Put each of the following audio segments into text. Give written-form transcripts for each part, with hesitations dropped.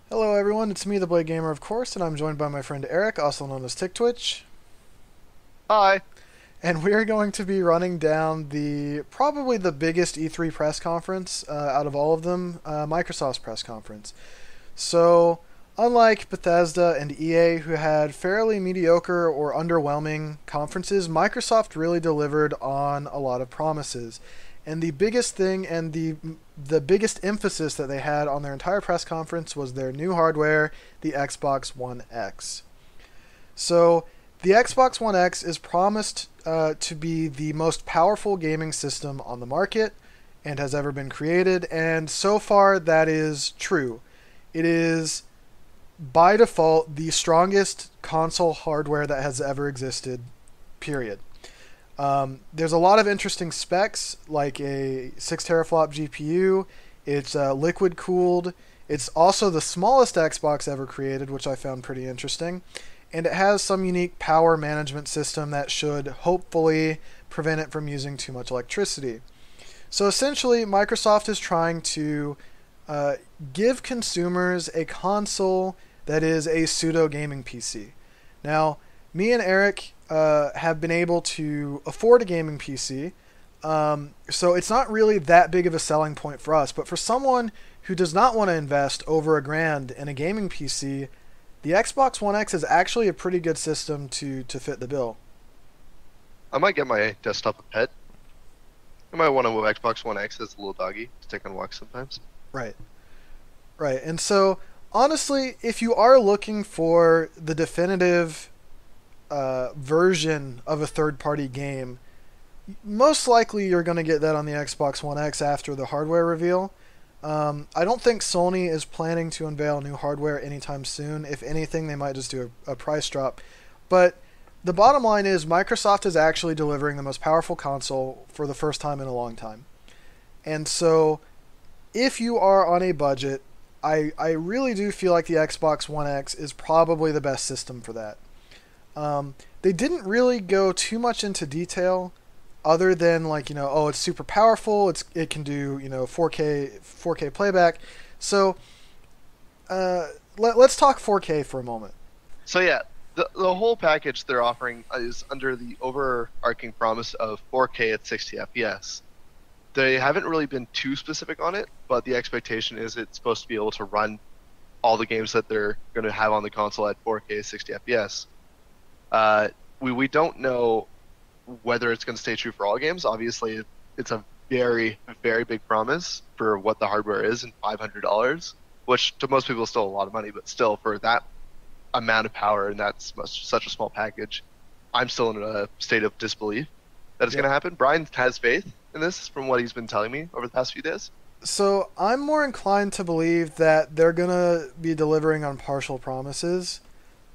Hello everyone, it's me, TheBladeGamer, of course, and I'm joined by my friend Eric, also known as TicTwitch. Hi. And we're going to be running down probably the biggest E3 press conference out of all of them, Microsoft's press conference. So, unlike Bethesda and EA, who had fairly mediocre or underwhelming conferences, Microsoft really delivered on a lot of promises. And the biggest thing and the biggest emphasis that they had on their entire press conference was their new hardware, the Xbox One X. So, the Xbox One X is promised to be the most powerful gaming system on the market and has ever been created, and so far that is true. It is by default the strongest console hardware that has ever existed, period. There's a lot of interesting specs, like a 6 teraflop GPU. It's liquid cooled. It's also the smallest Xbox ever created, which I found pretty interesting. And it has some unique power management system that should hopefully prevent it from using too much electricity. So essentially, Microsoft is trying to uh, give consumers a console that is a pseudo gaming PC. Now, me and Eric have been able to afford a gaming PC, so it's not really that big of a selling point for us. But for someone who does not want to invest over $1,000 in a gaming PC, the Xbox One X is actually a pretty good system to fit the bill. I might get my desktop a pet. I might want a Xbox One X as a little doggy to take on walks sometimes. Right, right. And so, honestly, if you are looking for the definitive version of a third party game, most likely you're going to get that on the Xbox One X after the hardware reveal. I don't think Sony is planning to unveil new hardware anytime soon. If anything, they might just do a price drop. But the bottom line is Microsoft is actually delivering the most powerful console for the first time in a long time. And so, if you are on a budget, I really do feel like the Xbox One X is probably the best system for that. They didn't really go too much into detail other than like, oh, it's super powerful, it can do, 4K playback. So let's talk 4K for a moment. So yeah, the whole package they're offering is under the overarching promise of 4K at 60 FPS. They haven't really been too specific on it, but the expectation is it's supposed to be able to run all the games that they're going to have on the console at 4K 60 FPS. We don't know whether it's going to stay true for all games. Obviously, it's a very, very big promise for what the hardware is, and $500, which to most people is still a lot of money, but still for that amount of power and that's such a small package, I'm still in a state of disbelief that it's Yeah. going to happen. Brian has faith in this from what he's been telling me over the past few days. So I'm more inclined to believe that they're gonna be delivering on partial promises.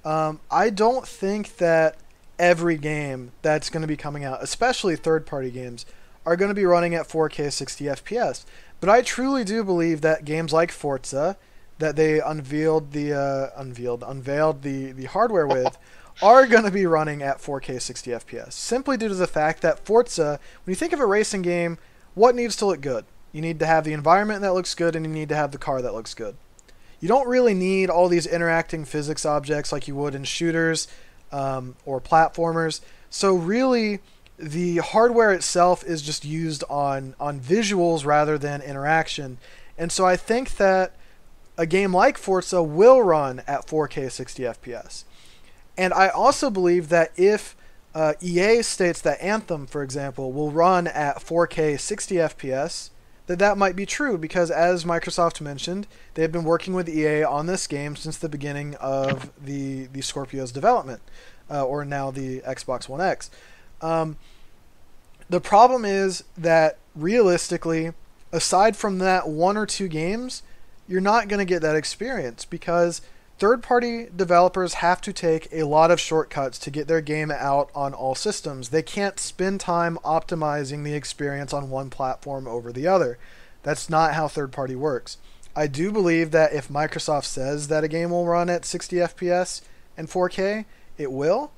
I don't think that every game that's going to be coming out, especially third-party games, are going to be running at 4K 60 FPS. But I truly do believe that games like Forza, that they unveiled the hardware with, are going to be running at 4K 60 FPS. Simply due to the fact that Forza, when you think of a racing game, what needs to look good? You need to have the environment that looks good, and you need to have the car that looks good. You don't really need all these interacting physics objects like you would in shooters or platformers. So really, the hardware itself is just used on visuals rather than interaction. And so I think that a game like Forza will run at 4K 60 FPS. And I also believe that if EA states that Anthem, for example, will run at 4K 60 FPS, that might be true because, as Microsoft mentioned, they have been working with EA on this game since the beginning of the Scorpio's development, or now the Xbox One X. Um, the problem is that realistically, aside from that one or two games, you're not going to get that experience because third-party developers have to take a lot of shortcuts to get their game out on all systems. They can't spend time optimizing the experience on one platform over the other. That's not how third-party works. I do believe that if Microsoft says that a game will run at 60 FPS and 4K, it will.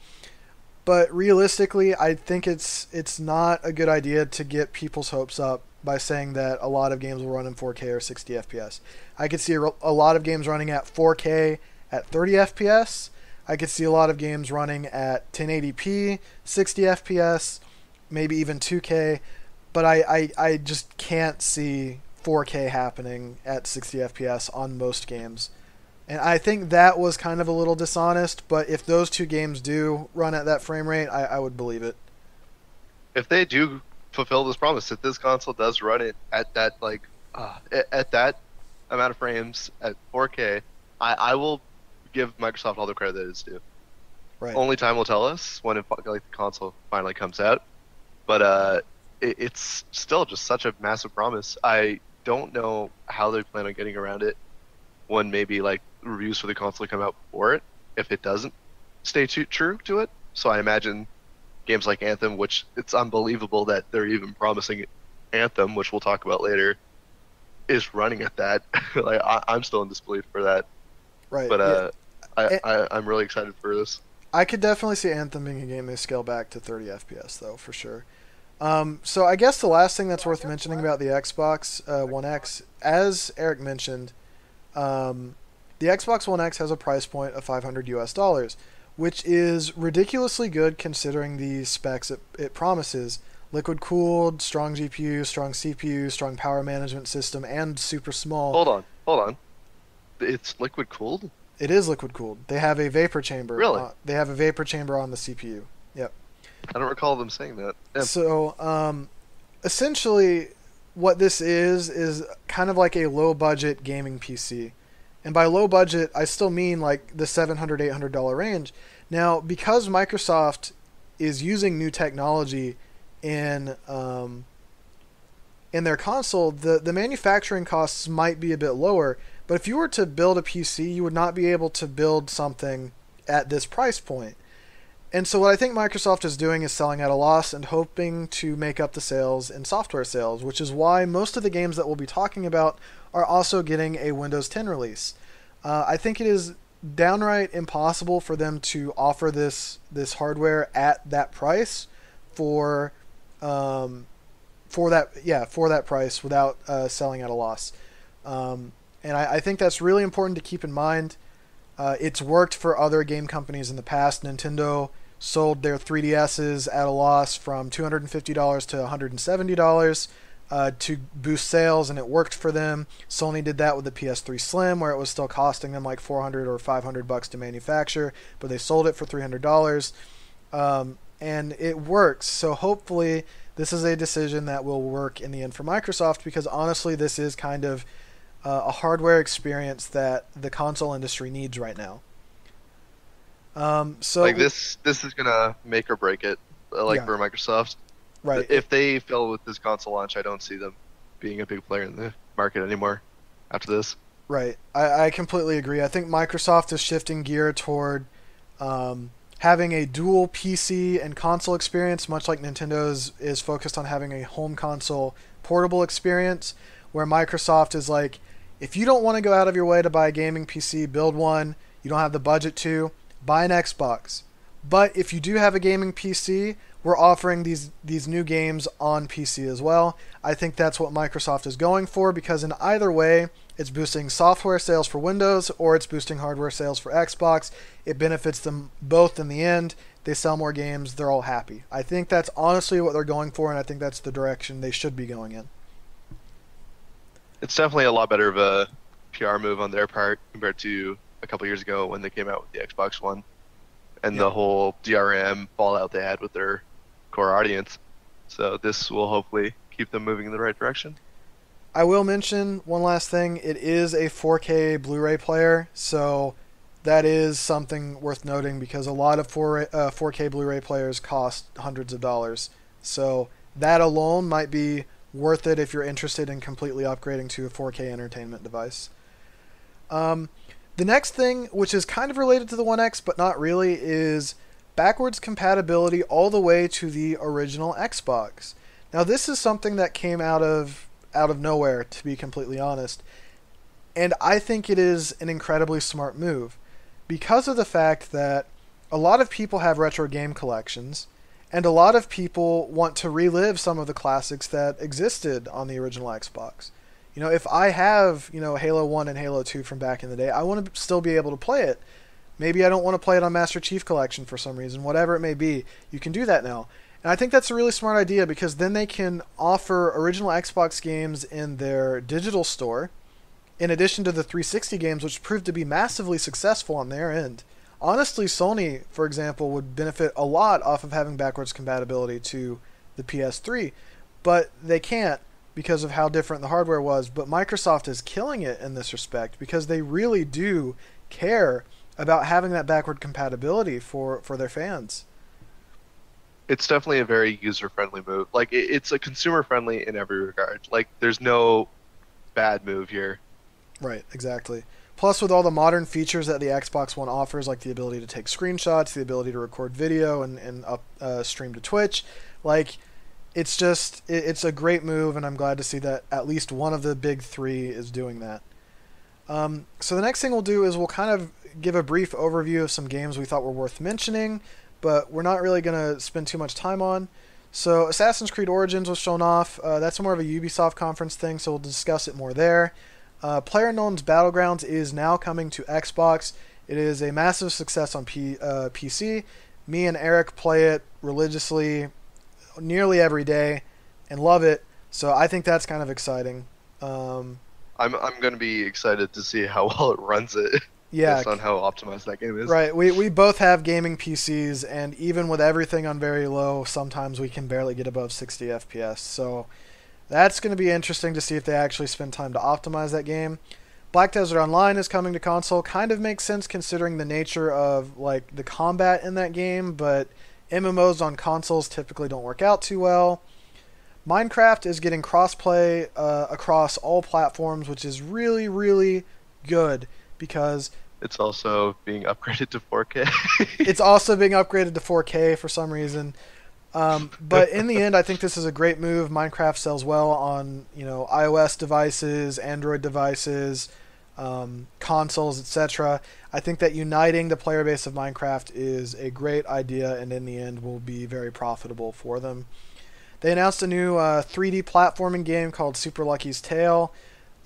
But realistically, I think it's not a good idea to get people's hopes up by saying that a lot of games will run in 4K or 60 FPS. I could see a lot of games running at 4K at 30 FPS. I could see a lot of games running at 1080p, 60 FPS, maybe even 2K, but I just can't see 4K happening at 60 FPS on most games. And I think that was kind of a little dishonest, but if those two games do run at that frame rate, I would believe it. If they do fulfill this promise, if this console does run it at that at that amount of frames at 4K, I will give Microsoft all the credit that it's due. Right. Only time will tell us when the console finally comes out, but it's still just such a massive promise. I don't know how they plan on getting around it when maybe like reviews for the console come out before it, if it doesn't stay true to it. So I imagine games like Anthem, which it's unbelievable that they're even promising Anthem, which we'll talk about later, is running at that. Like I'm still in disbelief for that. Right. But I'm really excited for this. I could definitely see Anthem being a game they scale back to 30 FPS though, for sure. So I guess the last thing that's worth mentioning about the Xbox One X, as Eric mentioned, the Xbox One X has a price point of $500 US, which is ridiculously good considering the specs it promises. Liquid cooled, strong GPU, strong CPU, strong power management system, and super small. Hold on. It's liquid cooled? It is liquid cooled. They have a vapor chamber. Really? They have a vapor chamber on the CPU. Yep. I don't recall them saying that. Yeah. So, essentially, what this is kind of like a low-budget gaming PC. And by low budget, I still mean like the $700, $800 range. Now, because Microsoft is using new technology in their console, the manufacturing costs might be a bit lower. But if you were to build a PC, you would not be able to build something at this price point. And so what I think Microsoft is doing is selling at a loss and hoping to make up the sales in software sales, which is why most of the games that we'll be talking about are also getting a Windows 10 release. I think it is downright impossible for them to offer this hardware at that price for that price without selling at a loss. And I think that's really important to keep in mind. It's worked for other game companies in the past. Nintendo sold their 3DSs at a loss from $250 to $170 to boost sales, and it worked for them. Sony did that with the PS3 Slim, where it was still costing them like $400 or $500 to manufacture, but they sold it for $300, and it works. So hopefully this is a decision that will work in the end for Microsoft, because honestly this is kind of a hardware experience that the console industry needs right now. So like this is gonna make or break it, for Microsoft. Right. If they fail with this console launch, I don't see them being a big player in the market anymore after this. Right. I completely agree. I think Microsoft is shifting gear toward having a dual PC and console experience, much like Nintendo is focused on having a home console portable experience, where Microsoft is like, if you don't want to go out of your way to buy a gaming PC, build one. You don't have the budget to, buy an Xbox. But if you do have a gaming PC, we're offering these new games on PC as well. I think that's what Microsoft is going for, because in either way, it's boosting software sales for Windows or it's boosting hardware sales for Xbox. It benefits them both in the end. They sell more games, they're all happy. I think that's honestly what they're going for, and I think that's the direction they should be going in. It's definitely a lot better of a PR move on their part compared to a couple years ago when they came out with the Xbox One and the whole DRM fallout they had with their core audience. So this will hopefully keep them moving in the right direction. I will mention one last thing. It is a 4K Blu-ray player, so that is something worth noting, because a lot of 4K Blu-ray players cost hundreds of dollars. So that alone might be worth it if you're interested in completely upgrading to a 4K entertainment device. The next thing, which is kind of related to the One X but not really, is backwards compatibility all the way to the original Xbox. Now this is something that came out of nowhere, to be completely honest, and I think it is an incredibly smart move, because of the fact that a lot of people have retro game collections, And a lot of people want to relive some of the classics that existed on the original Xbox. If I have, Halo 1 and Halo 2 from back in the day, I want to still be able to play it. Maybe I don't want to play it on Master Chief Collection for some reason, whatever it may be. You can do that now. And I think that's a really smart idea because then they can offer original Xbox games in their digital store, in addition to the 360 games, which proved to be massively successful on their end. Honestly, Sony, for example, would benefit a lot off of having backwards compatibility to the PS3, but they can't because of how different the hardware was. But Microsoft is killing it in this respect because they really do care about having that backward compatibility for their fans. It's definitely a very user-friendly move. Like it's a consumer-friendly in every regard. Like there's no bad move here. Right, exactly. Plus, with all the modern features that the Xbox One offers, like the ability to take screenshots, the ability to record video and stream to Twitch, like it's a great move, and I'm glad to see that at least one of the big three is doing that. So the next thing we'll do is we'll kind of give a brief overview of some games we thought were worth mentioning, but we're not really going to spend too much time on. So Assassin's Creed Origins was shown off. That's more of a Ubisoft conference thing, so we'll discuss it more there. PlayerUnknown's Battlegrounds is now coming to Xbox. It is a massive success on PC. Me and Eric play it religiously nearly every day and love it, so I think that's kind of exciting. I'm going to be excited to see how well it runs it Yeah, based on how optimized that game is. right. We both have gaming PCs, and even with everything on very low, sometimes we can barely get above 60 FPS. So that's going to be interesting to see if they actually spend time to optimize that game. Black Desert Online is coming to console. Kind of makes sense considering the nature of like the combat in that game, but MMOs on consoles typically don't work out too well. Minecraft is getting crossplay across all platforms, which is really, really good because It's also being upgraded to 4K. it's also being upgraded to 4K for some reason. But in the end, I think this is a great move. Minecraft sells well on iOS devices, Android devices, consoles, etc. I think that uniting the player base of Minecraft is a great idea, and in the end, will be very profitable for them. They announced a new 3D platforming game called Super Lucky's Tale.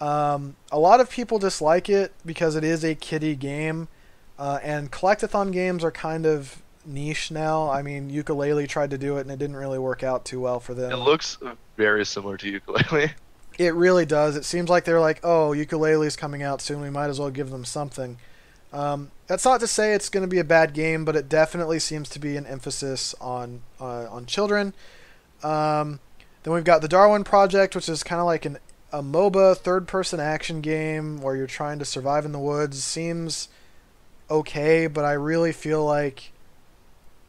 A lot of people dislike it because it is a kiddie game, and collectathon games are kind of niche now. I mean, Ukulele tried to do it and it didn't really work out too well for them. It looks very similar to Ukulele. It really does. It seems like they're like, oh, Ukulele's coming out soon, we might as well give them something. That's not to say it's going to be a bad game, but it definitely seems to be an emphasis on children. Then we've got the Darwin Project, which is kind of like a MOBA third-person action game where you're trying to survive in the woods. Seems okay, but I really feel like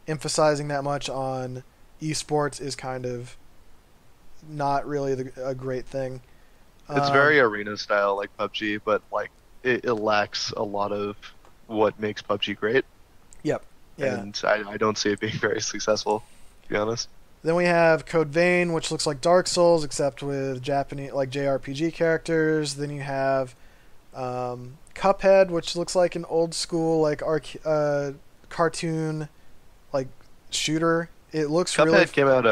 emphasizing that much on esports is kind of not really a great thing. It's very arena style like PUBG, but like it lacks a lot of what makes PUBG great. Yep. Yeah. And I don't see it being very successful, to be honest. Then we have Code Vein, which looks like Dark Souls except with Japanese like JRPG characters. Then you have Cuphead, which looks like an old school like cartoon like shooter. It looks Cuphead came out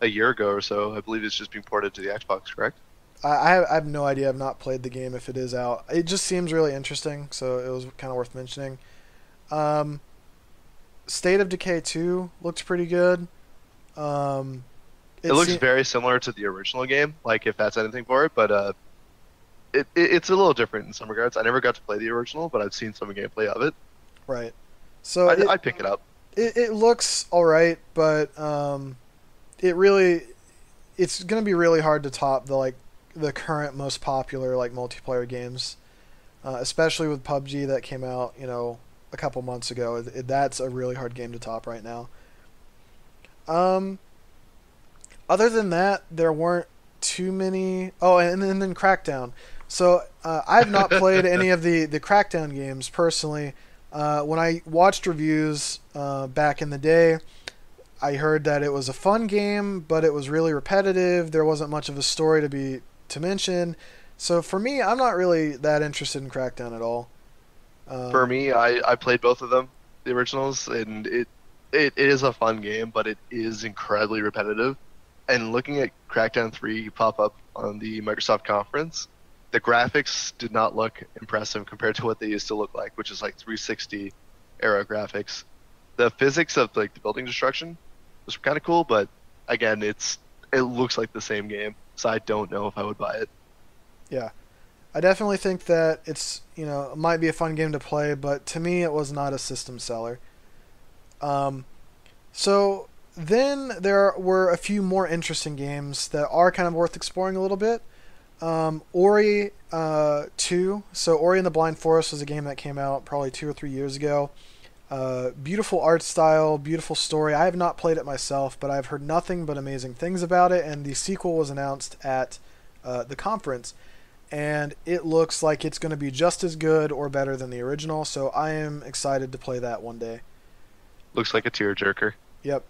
a year ago or so. I believe it's just being ported to the Xbox, correct? I have no idea. I've not played the game if it is out. It just seems really interesting, so it was kind of worth mentioning. State of Decay 2 looks pretty good. It looks very similar to the original game, like if that's anything for it, but it's a little different in some regards. I never got to play the original, but I've seen some gameplay of it. Right. So I'd pick it up. It looks alright, but it's going to be really hard to top the current most popular like multiplayer games, especially with PUBG that came out a couple months ago. That's a really hard game to top right now. Other than that, there weren't too many. Oh, and then Crackdown. So I've not played any of the Crackdown games personally. When I watched reviews back in the day, I heard that it was a fun game, but it was really repetitive. There wasn't much of a story to mention. So for me, I'm not really that interested in Crackdown at all. For me, I played both of them, the originals, and it is a fun game, but it is incredibly repetitive. And looking at Crackdown 3 pop up on the Microsoft conference, the graphics did not look impressive compared to what they used to look like, which is like 360 era graphics. The physics of like the building destruction was kind of cool, but again, it looks like the same game, so I don't know if I would buy it. Yeah. I definitely think that it might be a fun game to play, but to me, it was not a system seller. Um, so then there were a few more interesting games that are kind of worth exploring a little bit. Ori 2. So Ori and the Blind Forest was a game that came out probably 2 or 3 years ago. Beautiful art style, beautiful story. I have not played it myself, but I've heard nothing but amazing things about it, and the sequel was announced at the conference. And it looks like it's going to be just as good or better than the original, so I am excited to play that one day. Looks like a tearjerker. Yep.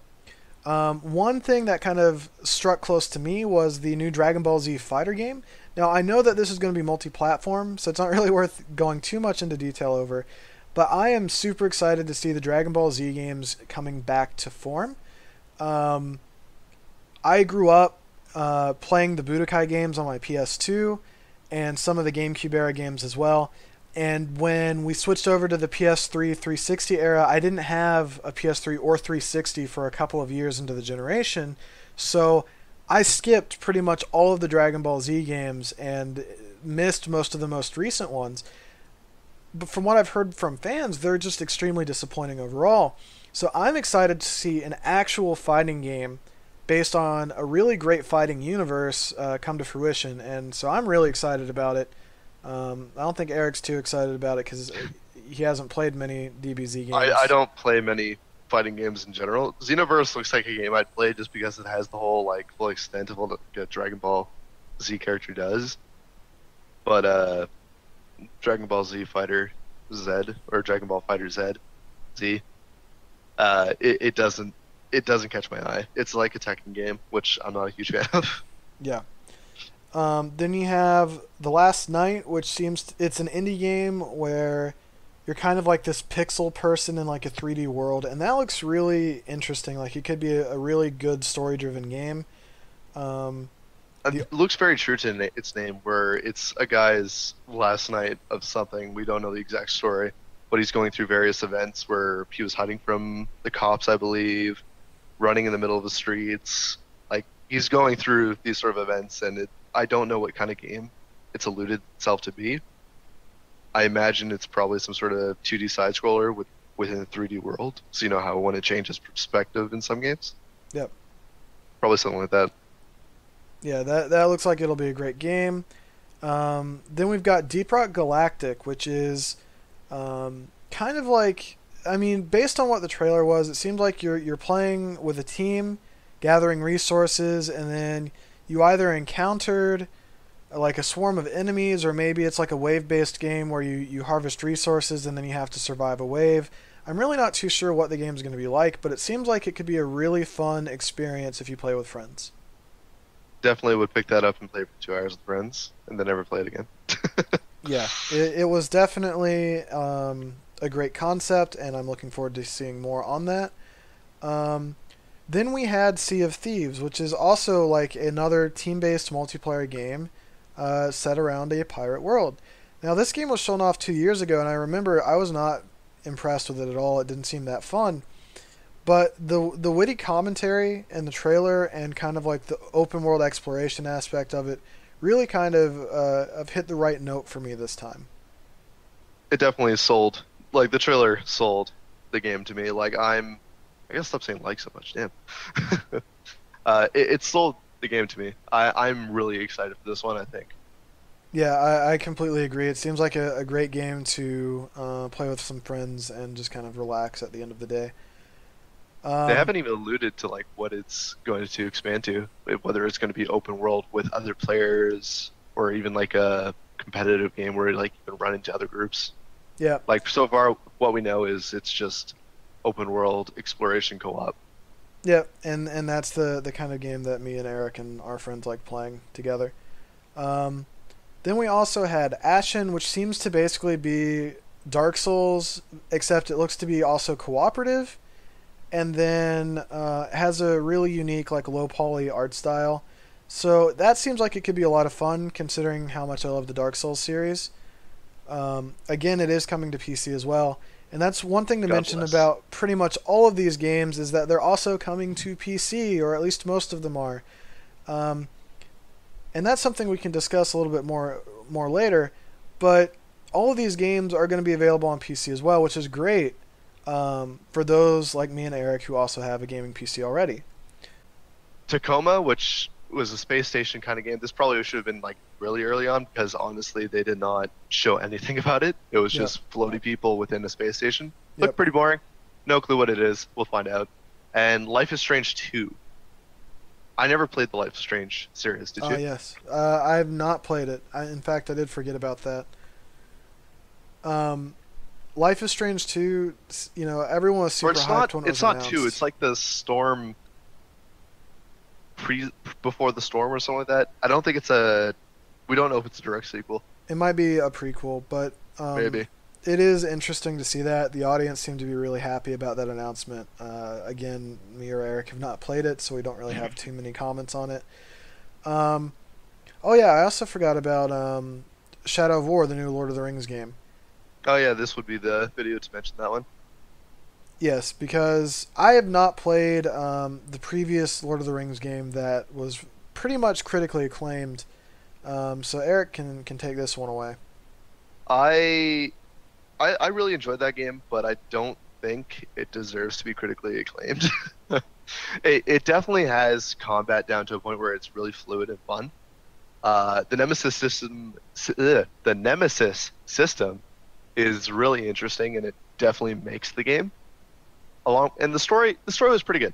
One thing that kind of struck close to me was the new Dragon Ball Z Fighter game. Now, I know that this is going to be multi-platform, so it's not really worth going too much into detail over, but I am super excited to see the Dragon Ball Z games coming back to form. Um, I grew up playing the Budokai games on my PS2 and some of the GameCube era games as well. And when we switched over to the PS3 360 era, I didn't have a PS3 or 360 for a couple of years into the generation. So I skipped pretty much all of the Dragon Ball Z games and missed most of the most recent ones. But from what I've heard from fans, they're just extremely disappointing overall. So I'm excited to see an actual fighting game based on a really great fighting universe come to fruition. And so I'm really excited about it. I don't think Eric's too excited about it because he hasn't played many DBZ games. I don't play many fighting games in general. Xenoverse looks like a game I'd play just because it has the whole like full extent of what a Dragon Ball Z character does. But Dragon Ball Z Fighter Z or Dragon Ball Fighter Z, it doesn't catch my eye. It's like a Tekken game, which I'm not a huge fan of. Yeah. Then you have The Last Night, which it's an indie game where you're kind of like this pixel person in like a 3D world, and that looks really interesting. Like it could be a really good story-driven game. Um, the, It looks very true to its name, where it's a guy's last night of something. We don't know the exact story, but he's going through various events where he was hiding from the cops, I believe, running in the middle of the streets. Like he's going through these sort of events, and I don't know what kind of game it's alluded itself to be. I imagine it's probably some sort of 2D side scroller within a 3D world. So you know how when it changes perspective in some games, yep. probably something like that. Yeah, that looks like it'll be a great game. Then we've got Deep Rock Galactic, which is kind of like, I mean, based on what the trailer was, it seems like you're playing with a team, gathering resources, and then you either encountered like a swarm of enemies, or maybe it's like a wave-based game where you harvest resources and then you have to survive a wave. I'm really not too sure what the game's going to be like, but it seems like it could be a really fun experience if you play with friends. Definitely would pick that up and play for 2 hours with friends, and then never play it again. Yeah, it was definitely a great concept, and I'm looking forward to seeing more on that. Then we had Sea of Thieves, which is also like another team-based multiplayer game set around a pirate world. Now, this game was shown off 2 years ago, and I remember I was not impressed with it at all. It didn't seem that fun. But the witty commentary and the trailer and kind of like the open world exploration aspect of it really kind of hit the right note for me this time. It definitely sold. Like the trailer sold the game to me. I gotta stop saying like so much. Damn. It sold the game to me. I'm really excited for this one. I think. Yeah, I completely agree. It seems like a great game to play with some friends and just kind of relax at the end of the day. They haven't even alluded to like what it's going to expand to, whether it's going to be open world with other players or even like a competitive game where like you can run into other groups. Yeah. Like so far, what we know is it's just open world exploration co-op. Yeah, and that's the kind of game that me and Eric and our friends like playing together. Then we also had Ashen, which seems to basically be Dark Souls, except it looks to be also cooperative. and then has a really unique like low poly art style. So that seems like it could be a lot of fun considering how much I love the Dark Souls series. Again, it is coming to PC as well. And that's one thing to God mention bless. about pretty much all of these games is that they're also coming to PC, or at least most of them are. Um, and that's something we can discuss a little bit more later. But all of these games are going to be available on PC as well, which is great for those like me and Eric who also have a gaming PC already. Tacoma, which was a space station kind of game, this probably should have been like really early on because honestly, they did not show anything about it. It was Yep. just floaty people within a space station. Looked Yep. pretty boring. No clue what it is. We'll find out. And Life is Strange 2. I never played the Life is Strange series, did you? Yes. I have not played it. In fact, I did forget about that. Um, Life is Strange 2, everyone was Or super hyped when it was it's not 2. announced. It's like the storm pre before the storm or something like that. I don't think it's a we don't know if it's a direct sequel. It might be a prequel, but Maybe. it is interesting to see that. The audience seemed to be really happy about that announcement. Again, me or Eric have not played it, so we don't really have too many comments on it. Um, oh yeah, I also forgot about Shadow of War, the new Lord of the Rings game. Oh yeah, this would be the video to mention that one. Yes, because I have not played the previous Lord of the Rings game that was pretty much critically acclaimed. So Eric can take this one away. I I really enjoyed that game, but I don't think it deserves to be critically acclaimed. It definitely has combat down to a point where it's really fluid and fun. The Nemesis system is really interesting, and it definitely makes the game and the story was pretty good.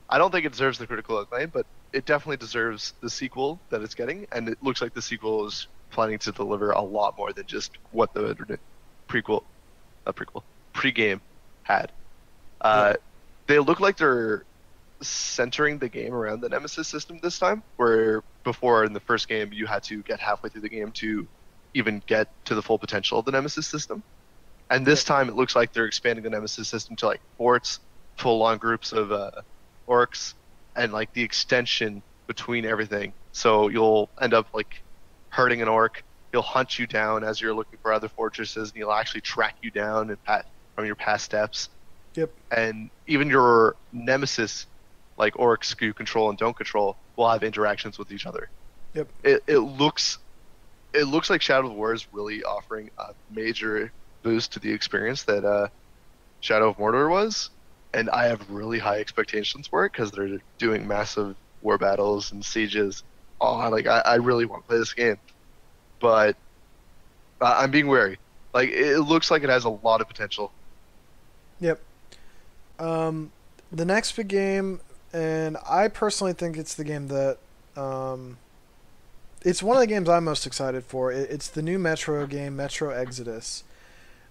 I don't think it deserves the critical acclaim, but it definitely deserves the sequel that it's getting, and it looks like the sequel is planning to deliver a lot more than just what the prequel, pre-game had. Yep. Uh, they look like they're centering the game around the Nemesis system this time, where before in the first game you had to get halfway through the game to even get to the full potential of the Nemesis system. And this Yep. time it looks like they're expanding the Nemesis system to like forts, full-on groups of orcs, and like the extension between everything. So you'll end up like hurting an orc. He'll hunt you down as you're looking for other fortresses, and he'll actually track you down and from your past steps. Yep. And even your nemesis, like orcs you control and don't control, will have interactions with each other. Yep. It looks like Shadow of War is really offering a major boost to the experience that Shadow of Mordor was, and I have really high expectations for it because they're doing massive war battles and sieges. Oh, like I really want to play this game, but I'm being wary. Like it looks like it has a lot of potential. Yep. The next big game, and I personally think it's the game that it's one of the games I'm most excited for. It's the new Metro game, Metro Exodus.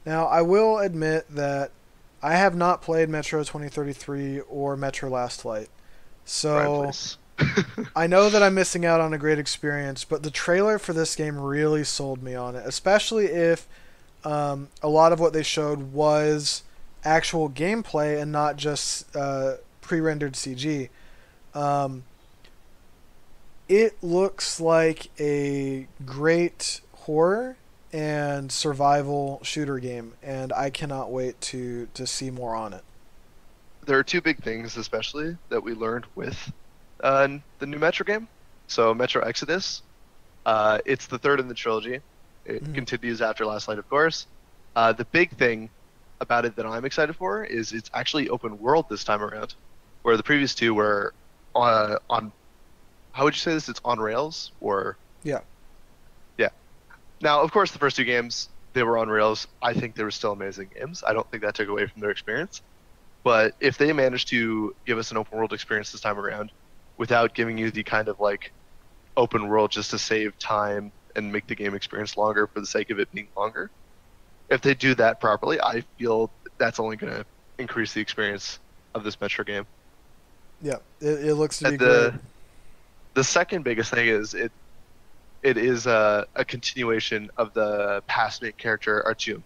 Now, I will admit that I have not played Metro 2033 or Metro Last Light. Brian, So please. I know that I'm missing out on a great experience, but the trailer for this game really sold me on it, especially if a lot of what they showed was actual gameplay and not just pre-rendered CG. Um, it looks like a great horror and survival shooter game, and I cannot wait to see more on it. There are two big things, especially that we learned with the new Metro game. So Metro Exodus, it's the third in the trilogy. It Mhm. continues after Last Light, of course. The big thing about it that I'm excited for is it's actually open world this time around, where the previous two were on how would you say this? It's on rails or Yeah. yeah. Now, of course, the first two games they were on rails. I think they were still amazing games. I don't think that took away from their experience. But if they manage to give us an open world experience this time around, without giving you the kind of like open world just to save time and make the game experience longer for the sake of it being longer, if they do that properly, I feel that's only going to increase the experience of this Metro game. Yeah. It looks to be And great. the second biggest thing is it is a continuation of the past main character Artyom.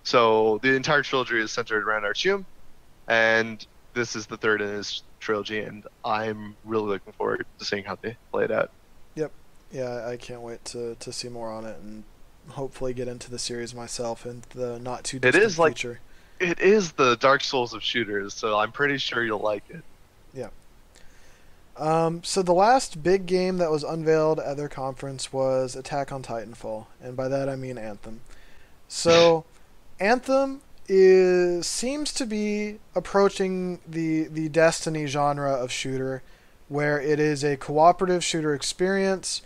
So the entire trilogy is centered around Artyom, and this is the third in his trilogy, and I'm really looking forward to seeing how they play it out. Yep. Yeah, I can't wait to see more on it and hopefully get into the series myself in the not too It distant is like future. it is the Dark Souls of shooters, so I'm pretty sure you'll like it. Yeah. So the last big game that was unveiled at their conference was Attack on Titanfall, and by that I mean Anthem. So Anthem seems to be approaching the Destiny genre of shooter, where it is a cooperative shooter experience,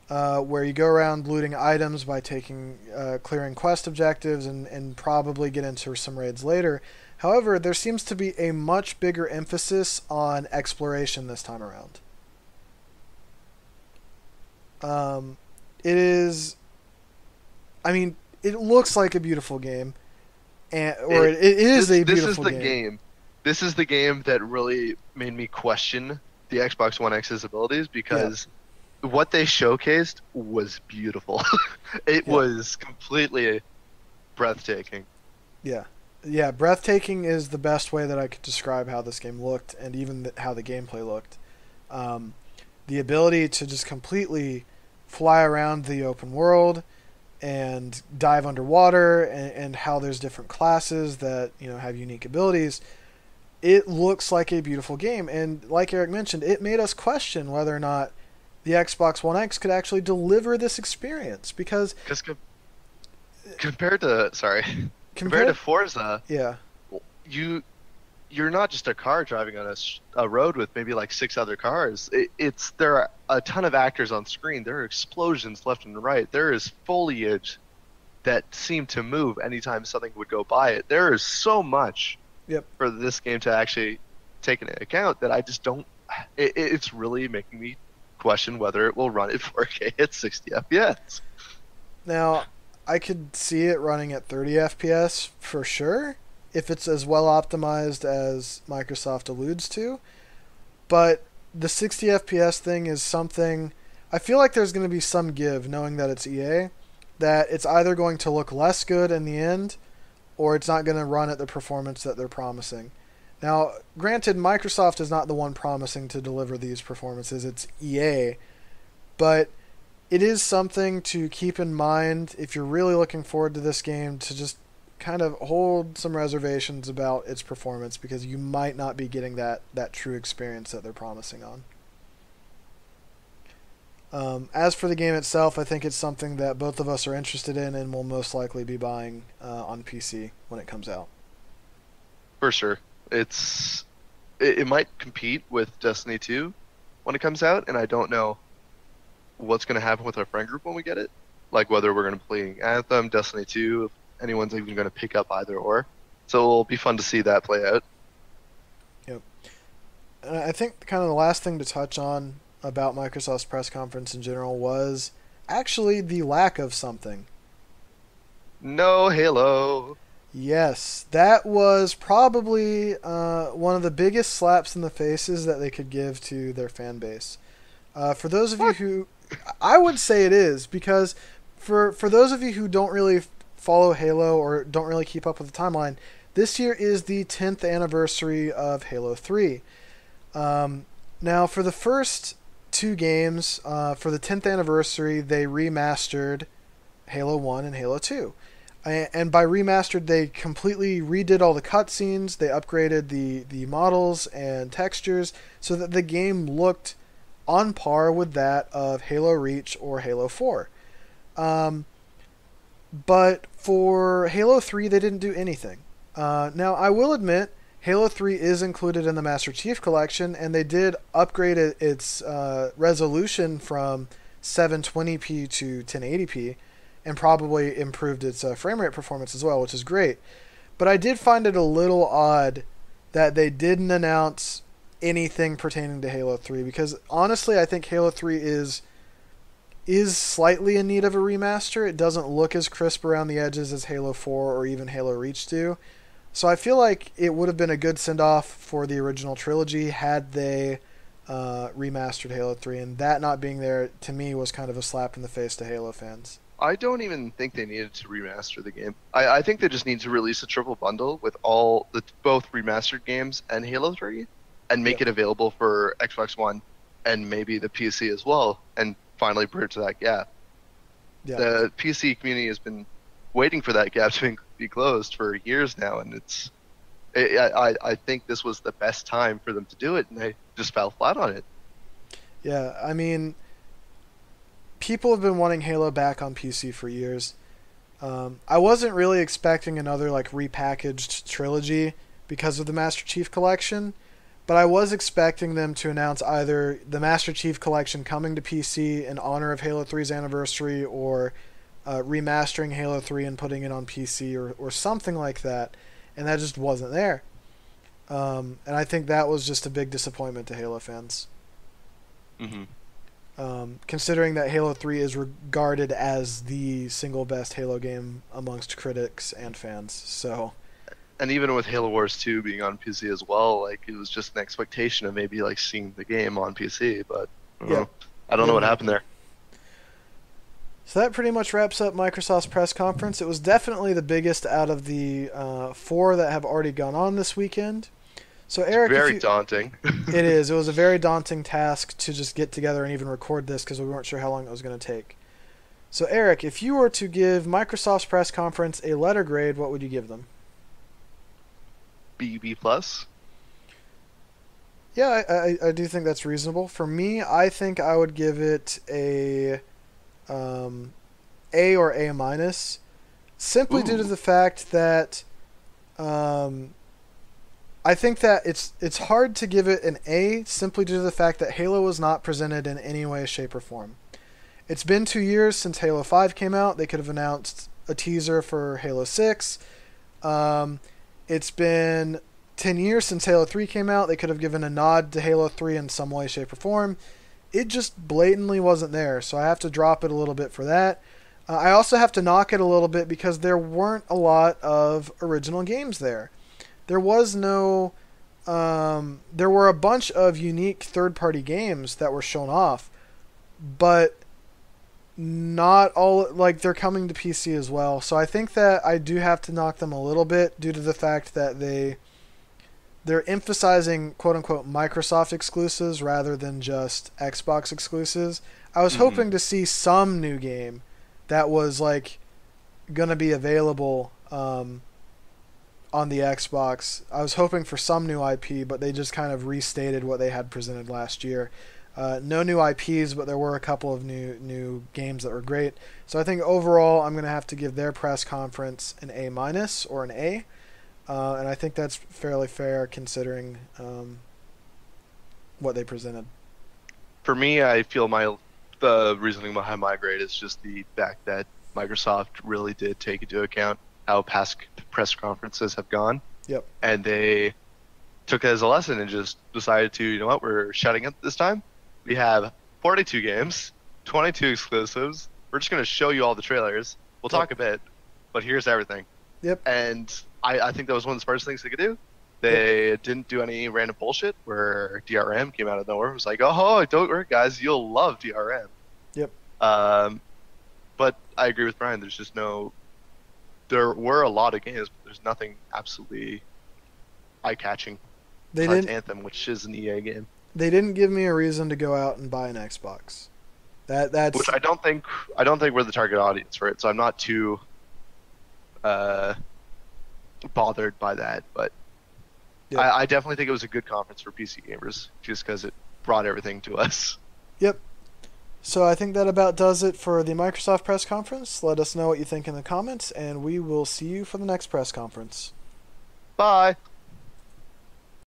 where you go around looting items by clearing quest objectives and probably get into some raids later. However, there seems to be a much bigger emphasis on exploration this time around. It is, I mean, it looks like a beautiful game, it is a This is beautiful the game. game. This is the game that really made me question the Xbox One X's abilities Yeah, because what they showcased was beautiful. It yeah, was completely breathtaking. yeah, yeah. Breathtaking is the best way that I could describe how this game looked, and even how the gameplay looked. Um, the ability to just completely fly around the open world and dive underwater, and how there's different classes that have unique abilities. It looks like a beautiful game, and like Eric mentioned, it made us question whether or not the Xbox One X could actually deliver this experience because Because compared to compared to compared, Forza, yeah, you you're not just a car driving on a road with maybe like six other cars. It's there are a ton of actors on screen. There are explosions left and right. There is foliage that seemed to move anytime something would go by it. There is so much yep. for this game to actually take into account that I just don't. It's really making me question whether it will run at 4K at 60 FPS. Now, I could see it running at 30 FPS for sure if it's as well optimized as Microsoft alludes to, but the 60 FPS thing is something I feel like there's going to be some give knowing that it's EA, that it's either going to look less good in the end or it's not going to run at the performance that they're promising. Now, granted, Microsoft is not the one promising to deliver these performances, it's EA, but it is something to keep in mind if you're really looking forward to this game, to just kind of hold some reservations about its performance because you might not be getting that true experience that they're promising on. As for the game itself, I think it's something that both of us are interested in and will most likely be buying on PC when it comes out. For sure. It might compete with Destiny 2 when it comes out, and I don't know what's going to happen with our friend group when we get it. Like whether we're going to play Anthem, Destiny 2, if anyone's even going to pick up either or. So it'll be fun to see that play out. Yep. And I think kind of the last thing to touch on about Microsoft's press conference in general was actually the lack of something. No Halo. Yes, that was probably one of the biggest slaps in the faces that they could give to their fan base. For those of you What? who, I would say it is, because for those of you who don't really follow Halo or don't really keep up with the timeline, this year is the 10th anniversary of Halo 3. Now, for the first two games, for the 10th anniversary, they remastered Halo 1 and Halo 2. And by remastered, they completely redid all the cutscenes, they upgraded the models and textures so that the game looked on par with that of Halo Reach or Halo 4. But for Halo 3, they didn't do anything. Now, I will admit, Halo 3 is included in the Master Chief Collection, and they did upgrade its resolution from 720p to 1080p, and probably improved its frame rate performance as well, which is great. But I did find it a little odd that they didn't announce anything pertaining to Halo 3, because honestly, I think Halo 3 is slightly in need of a remaster. It doesn't look as crisp around the edges as Halo 4 or even Halo Reach do. So I feel like it would have been a good send-off for the original trilogy had they remastered Halo 3, and that not being there, to me, was kind of a slap in the face to Halo fans. I don't even think they needed to remaster the game. I think they just need to release a triple bundle with all the both remastered games and Halo 3 and make Yep. it available for Xbox One and maybe the PC as well and finally bridge that gap. Yeah. The PC community has been waiting for that gap to be closed for years now, and I think this was the best time for them to do it, and they just fell flat on it. Yeah. I mean, people have been wanting Halo back on PC for years. I wasn't really expecting another like repackaged trilogy because of the Master Chief Collection, but I was expecting them to announce either the Master Chief Collection coming to PC in honor of Halo 3's anniversary, or remastering Halo 3 and putting it on PC, or something like that, and that just wasn't there. And I think that was just a big disappointment to Halo fans. Hmm. Considering that Halo 3 is regarded as the single best Halo game amongst critics and fans. So, And even with Halo Wars 2 being on PC as well, like it was just an expectation of maybe like seeing the game on PC, but yeah. I don't know what happened there. So that pretty much wraps up Microsoft's press conference. It was definitely the biggest out of the four that have already gone on this weekend. So Eric, Very daunting. it is. It was a very daunting task to just get together and even record this because we weren't sure how long it was going to take. So Eric, if you were to give Microsoft's press conference a letter grade, what would you give them? B plus. Yeah, I do think that's reasonable. For me, I think I would give it a A or A minus, simply due to Ooh. the fact that I think that it's hard to give it an A simply due to the fact that Halo was not presented in any way, shape, or form. It's been 2 years since Halo 5 came out. They could have announced a teaser for Halo 6. It's been 10 years since Halo 3 came out. They could have given a nod to Halo 3 in some way, shape, or form. It just blatantly wasn't there, so I have to drop it a little bit for that. I also have to knock it a little bit because there weren't a lot of original games there. There was no. There were a bunch of unique third-party games that were shown off, but not all. Like, they're coming to PC as well, so I think that I do have to knock them a little bit due to the fact that they're emphasizing quote-unquote Microsoft exclusives rather than just Xbox exclusives. I was hoping to see some new game that was like gonna be available on the Xbox. I was hoping for some new IP, but they just kind of restated what they had presented last year. No new IPs, but there were a couple of new games that were great. So I think overall, I'm going to have to give their press conference an A minus or an A, and I think that's fairly fair considering what they presented. For me, I feel the reasoning behind my grade is just the fact that Microsoft really did take into account how past press conferences have gone. Yep. And they took it as a lesson and just decided to, you know what, we're shutting it this time. We have 42 games, 22 exclusives. We're just going to show you all the trailers. We'll talk a bit, but here's everything. Yep. And I think that was one of the smartest things they could do. They didn't do any random bullshit where DRM came out of nowhere. It was like, oh, don't worry, guys, you'll love DRM. Yep. But I agree with Brian. There's just no. There were a lot of games, but there's nothing absolutely eye-catching. They besides didn't. Anthem, which is an EA game. They didn't give me a reason to go out and buy an Xbox. That's Which I don't think we're the target audience for it, so I'm not too bothered by that. But Yep. I definitely think it was a good conference for PC gamers, just because it brought everything to us. Yep. So I think that about does it for the Microsoft press conference. Let us know what you think in the comments, and we will see you for the next press conference. Bye.